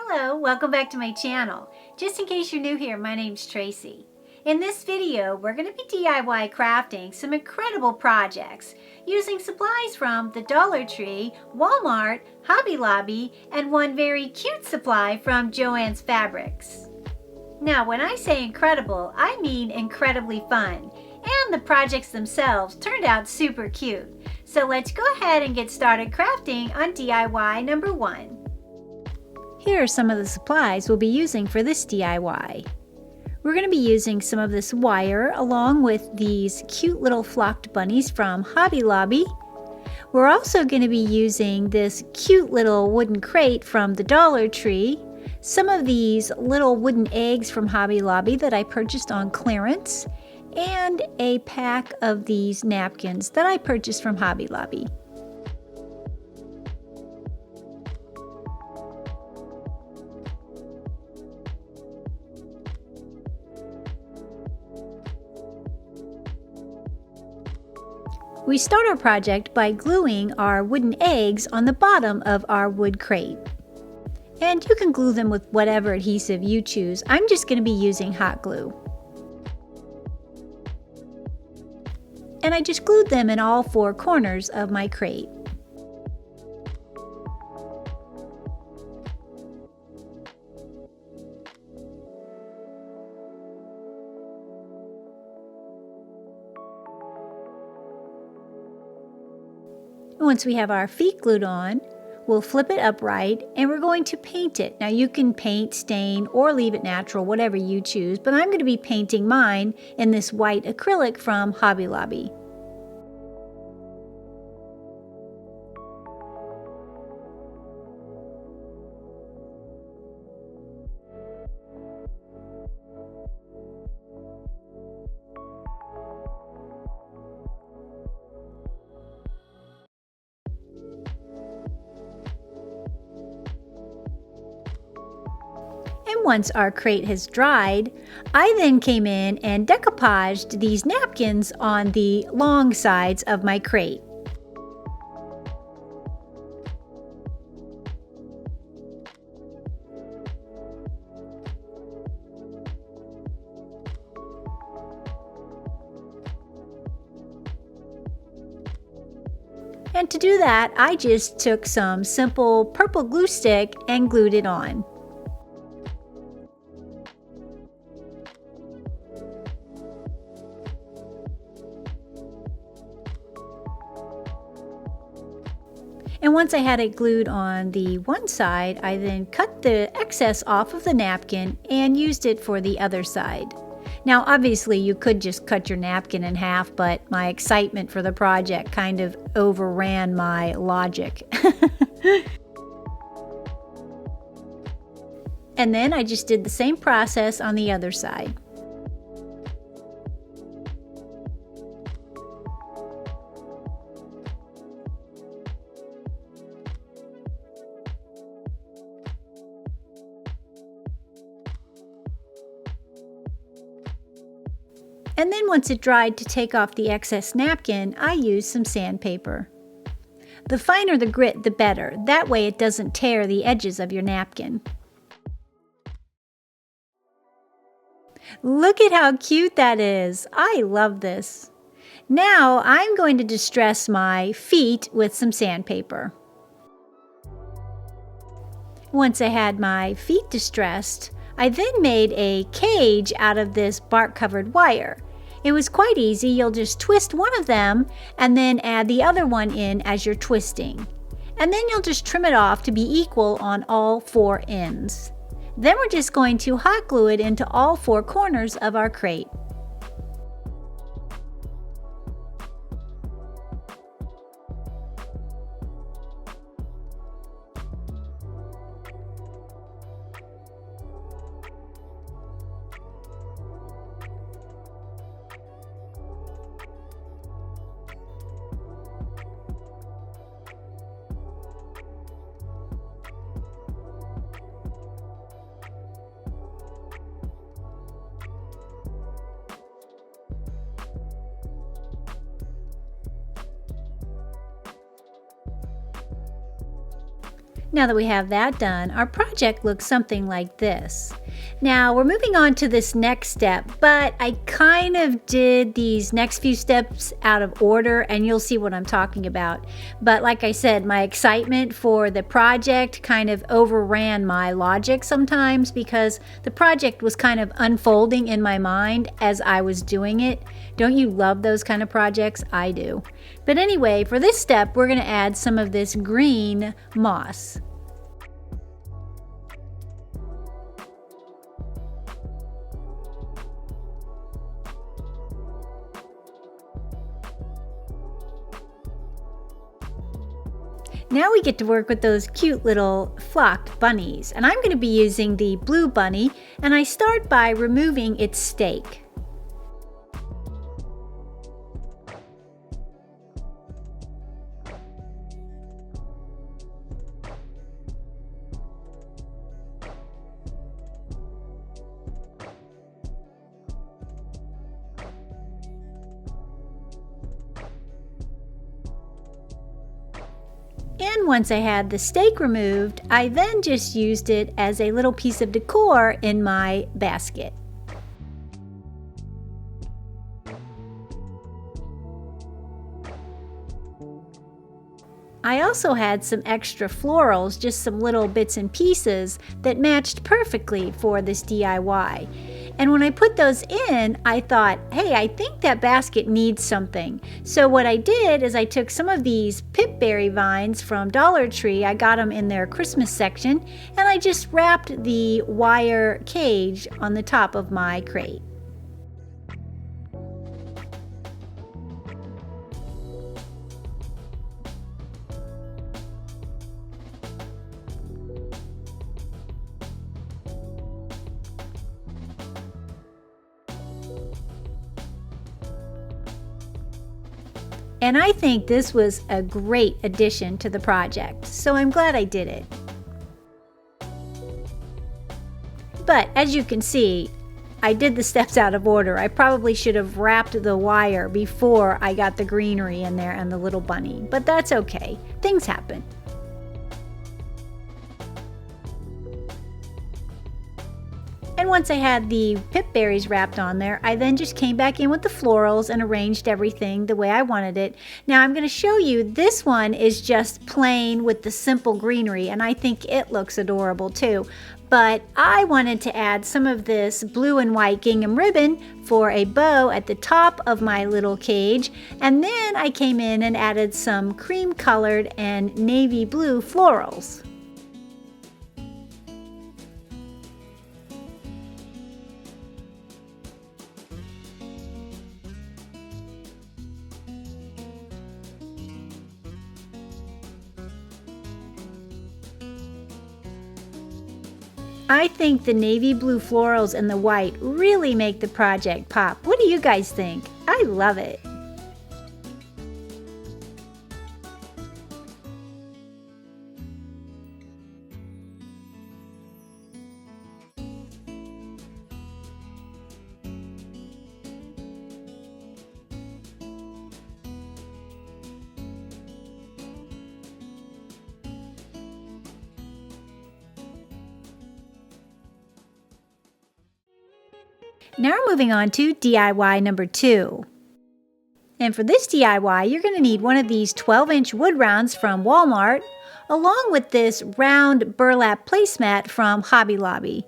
Hello, welcome back to my channel. Just in case you're new here, my name's Tracy. In this video, we're going to be DIY crafting some incredible projects using supplies from the Dollar Tree, Walmart, Hobby Lobby, and one very cute supply from Joann's Fabrics. Now, when I say incredible, I mean incredibly fun, and the projects themselves turned out super cute. So let's go ahead and get started crafting on DIY number 1. Here are some of the supplies we'll be using for this DIY. We're going to be using some of this wire along with these cute little flocked bunnies from Hobby Lobby. We're also going to be using this cute little wooden crate from the Dollar Tree, some of these little wooden eggs from Hobby Lobby that I purchased on clearance, and a pack of these napkins that I purchased from Hobby Lobby. We start our project by gluing our wooden eggs on the bottom of our wood crate. And you can glue them with whatever adhesive you choose. I'm just going to be using hot glue. And I just glued them in all 4 corners of my crate. Once we have our feet glued on, we'll flip it upright and we're going to paint it. Now you can paint, stain, or leave it natural, whatever you choose, but I'm going to be painting mine in this white acrylic from Hobby Lobby. And once our crate has dried, I then came in and decoupaged these napkins on the long sides of my crate. And to do that, I just took some simple purple glue stick and glued it on. And once I had it glued on the one side, I then cut the excess off of the napkin and used it for the other side. Now obviously you could just cut your napkin in half, but my excitement for the project kind of overran my logic. And then I just did the same process on the other side. And then once it dried to take off the excess napkin, I used some sandpaper. The finer the grit, the better. That way it doesn't tear the edges of your napkin. Look at how cute that is. I love this. Now I'm going to distress my feet with some sandpaper. Once I had my feet distressed, I then made a cage out of this bark-covered wire. It was quite easy. You'll just twist one of them and then add the other one in as you're twisting. And then you'll just trim it off to be equal on all 4 ends. Then we're just going to hot glue it into all 4 corners of our crate. Now that we have that done, our project looks something like this. Now we're moving on to this next step, but I kind of did these next few steps out of order, and you'll see what I'm talking about. But like I said, my excitement for the project kind of overran my logic sometimes because the project was kind of unfolding in my mind as I was doing it. Don't you love those kind of projects? I do. But anyway, for this step, we're going to add some of this green moss. Now we get to work with those cute little flocked bunnies, and I'm going to be using the blue bunny, and I start by removing its stake. And once I had the stake removed, I then just used it as a little piece of decor in my basket. I also had some extra florals, just some little bits and pieces that matched perfectly for this DIY. And when I put those in, I thought, hey, I think that basket needs something. So what I did is I took some of these pipberry vines from Dollar Tree, I got them in their Christmas section, and I just wrapped the wire cage on the top of my crate. And I think this was a great addition to the project, so I'm glad I did it. But as you can see, I did the steps out of order. I probably should have wrapped the wire before I got the greenery in there and the little bunny, but that's okay. Things happen. And once I had the pipberries wrapped on there, I then just came back in with the florals and arranged everything the way I wanted it. Now I'm going to show you, this one is just plain with the simple greenery, and I think it looks adorable too. But I wanted to add some of this blue and white gingham ribbon for a bow at the top of my little cage, and then I came in and added some cream colored and navy blue florals. I think the navy blue florals and the white really make the project pop. What do you guys think? I love it. Now we're moving on to DIY number 2. And for this DIY, you're going to need one of these 12-inch wood rounds from Walmart, along with this round burlap placemat from Hobby Lobby.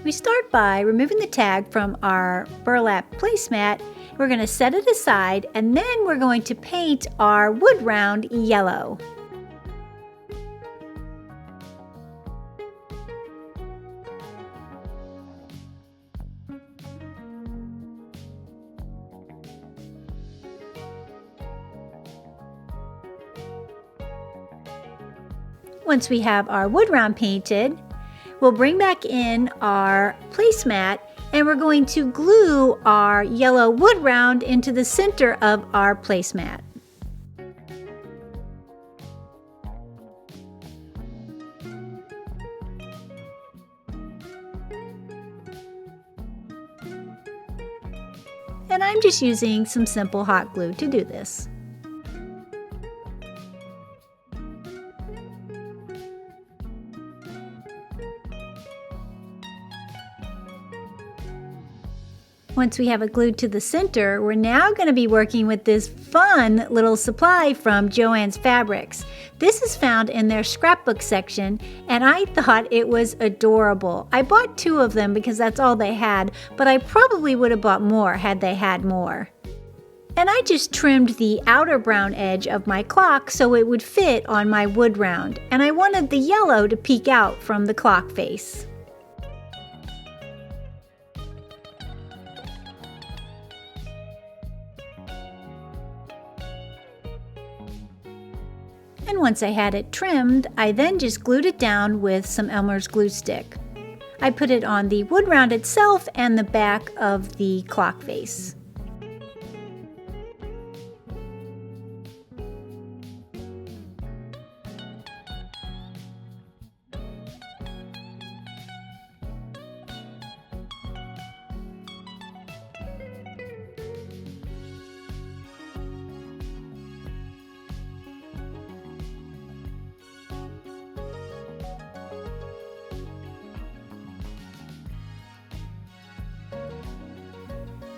We start by removing the tag from our burlap placemat. We're going to set it aside, and then we're going to paint our wood round yellow. Once we have our wood round painted, we'll bring back in our placemat, and we're going to glue our yellow wood round into the center of our placemat. And I'm just using some simple hot glue to do this. Once we have it glued to the center, we're now going to be working with this fun little supply from Joann's Fabrics. This is found in their scrapbook section, and I thought it was adorable. I bought 2 of them because that's all they had, but I probably would have bought more had they had more. And I just trimmed the outer brown edge of my clock so it would fit on my wood round, and I wanted the yellow to peek out from the clock face. And once I had it trimmed, I then just glued it down with some Elmer's glue stick. I put it on the wood round itself and the back of the clock face.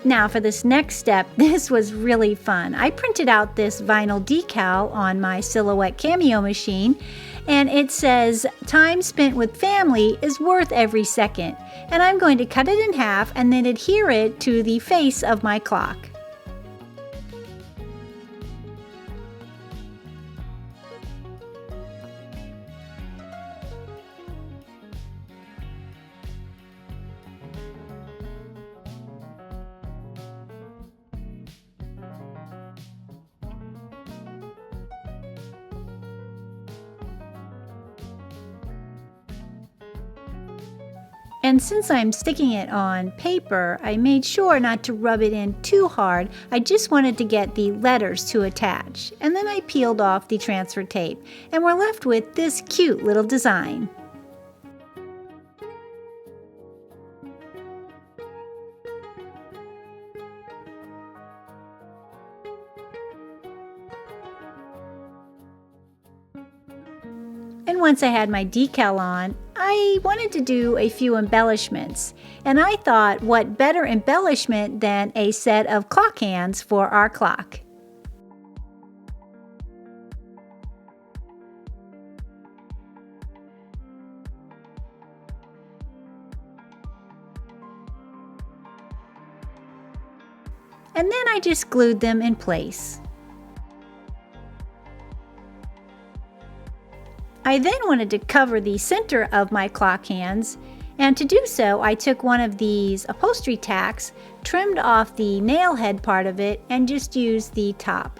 Now for this next step, this was really fun. I printed out this vinyl decal on my Silhouette Cameo machine, and it says, "Time spent with family is worth every second." And I'm going to cut it in half and then adhere it to the face of my clock. And since I'm sticking it on paper, I made sure not to rub it in too hard. I just wanted to get the letters to attach. And then I peeled off the transfer tape, and we're left with this cute little design. And once I had my decal on, I wanted to do a few embellishments, and I thought, what better embellishment than a set of clock hands for our clock. And then I just glued them in place. I then wanted to cover the center of my clock hands, and to do so I took one of these upholstery tacks, trimmed off the nail head part of it, and just used the top.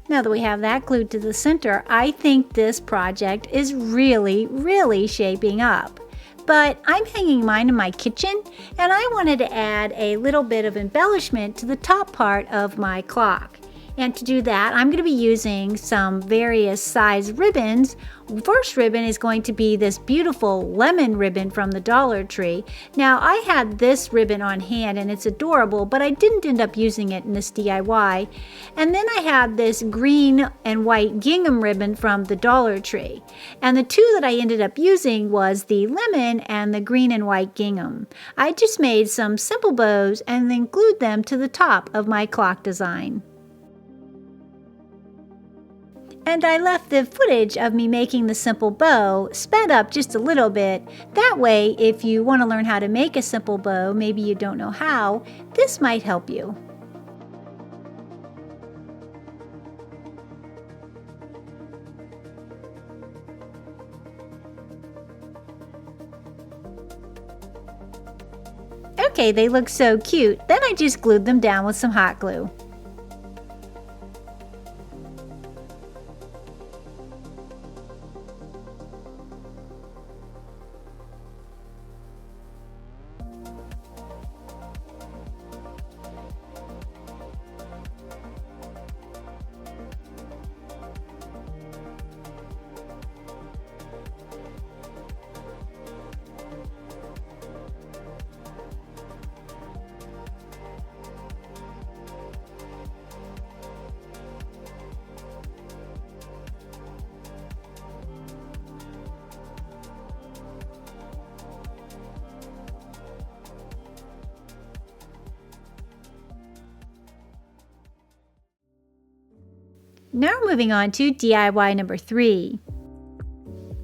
Now that we have that glued to the center, I think this project is really shaping up. But I'm hanging mine in my kitchen, and I wanted to add a little bit of embellishment to the top part of my clock. And to do that, I'm going to be using some various size ribbons. First ribbon is going to be this beautiful lemon ribbon from the Dollar Tree. Now, I had this ribbon on hand and it's adorable, but I didn't end up using it in this DIY. And then I had this green and white gingham ribbon from the Dollar Tree. And the two that I ended up using was the lemon and the green and white gingham. I just made some simple bows and then glued them to the top of my clock design. And I left the footage of me making the simple bow sped up just a little bit. That way, if you want to learn how to make a simple bow, maybe you don't know how, this might help you. Okay, they look so cute. Then I just glued them down with some hot glue. Now we're moving on to DIY number 3.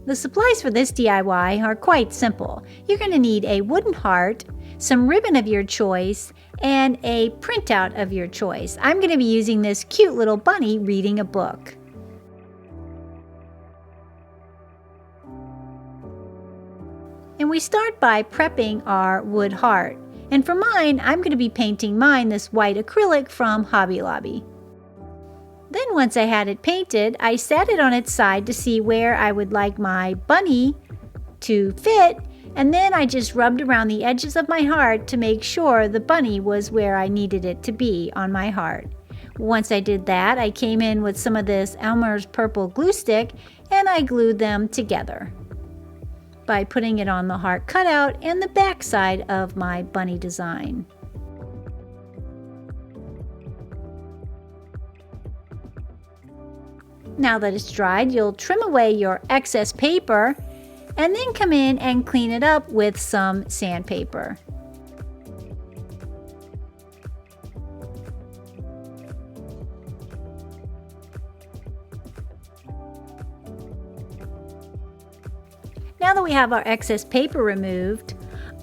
The supplies for this DIY are quite simple. You're going to need a wooden heart, some ribbon of your choice, and a printout of your choice. I'm going to be using this cute little bunny reading a book. And we start by prepping our wood heart. And for mine, I'm going to be painting mine this white acrylic from Hobby Lobby. Then once I had it painted, I sat it on its side to see where I would like my bunny to fit, and then I just rubbed around the edges of my heart to make sure the bunny was where I needed it to be on my heart. Once I did that, I came in with some of this Elmer's purple glue stick and I glued them together by putting it on the heart cutout and the back side of my bunny design. Now that it's dried, you'll trim away your excess paper and then come in and clean it up with some sandpaper. Now that we have our excess paper removed,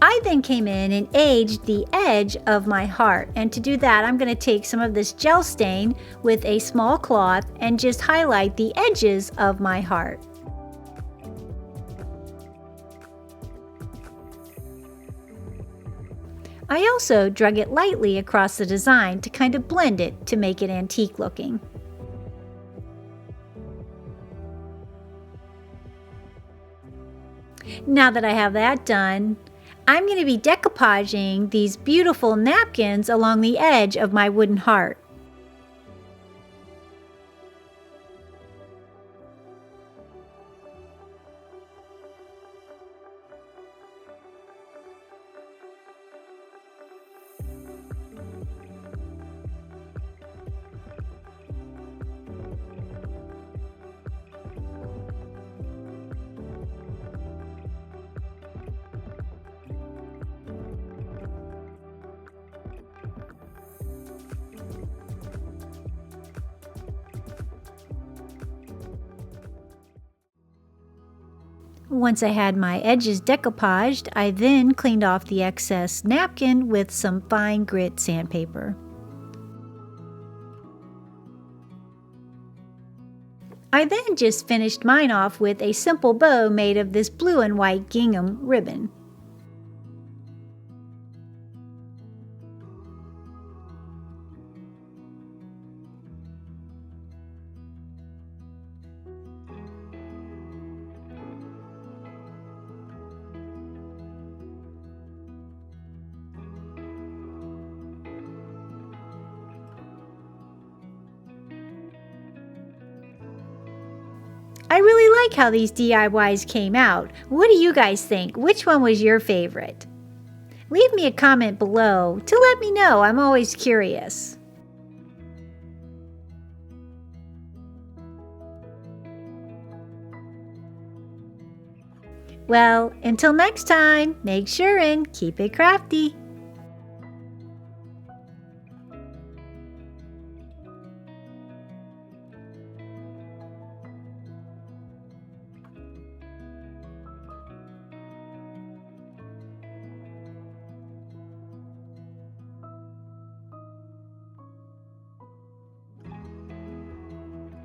I then came in and aged the edge of my heart, and to do that I'm going to take some of this gel stain with a small cloth and just highlight the edges of my heart. I also drug it lightly across the design to kind of blend it to make it antique looking. Now that I have that done, I'm going to be decoupaging these beautiful napkins along the edge of my wooden heart. Once I had my edges decoupaged, I then cleaned off the excess napkin with some fine grit sandpaper. I then just finished mine off with a simple bow made of this blue and white gingham ribbon. I really like how these DIYs came out. What do you guys think? Which one was your favorite? Leave me a comment below to let me know. I'm always curious. Well, until next time, make sure and keep it crafty.